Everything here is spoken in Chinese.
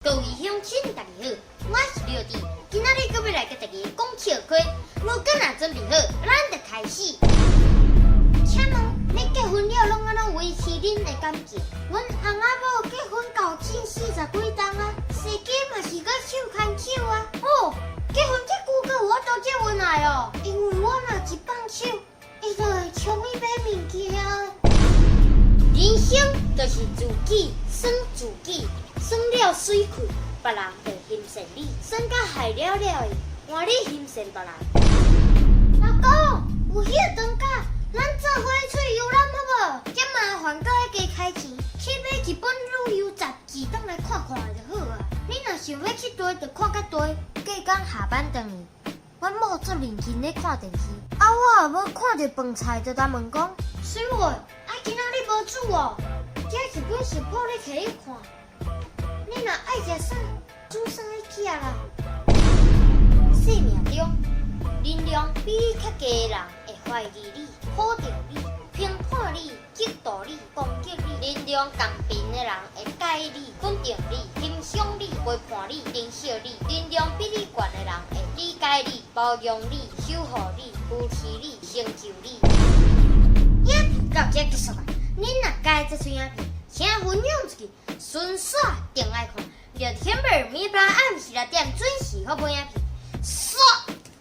各位乡亲，大家好，我是廖弟，今仔日搁要来甲大家讲笑话。如果若准备好，咱就开始。请问，你结婚了拢安怎维持恁的感情？阮翁仔某结婚到近40几档啊，司机嘛是搁手牵手啊。哦，结婚这久个我都这恩爱哦，因为我若一放手，伊就会冲伊买物件。人生就是自己算自己。算了水亏，别人就嫌善你；算甲害了的，换你嫌善别人。老公，有迄个长假，咱做伙出去游览好无？这麻烦搁要加开钱，去买一本旅游杂志，当来看看就好啊。你若想要去佗，就看甲佗。隔天下班回去，阮某做认真咧看电视，我也无看到饭菜，就来问讲：水妹，今仔日无煮哦？这一本食谱咧摕去看。你若爱食啥，煮啥去食啦。生命中，能量比你较低的人会怀疑你、否定你、评判你、嫉妒你、攻击你；能量同频的人会介意你、肯定你、欣赏你、陪伴你、珍惜你；能量比你悬的人会理解你、包容你、守护你、扶持你、成就你。影片到这结束啊！恁若介这出影片，请分享出去。顺刷定爱看，就天妹咪巴暗时6点准时好播影片，刷。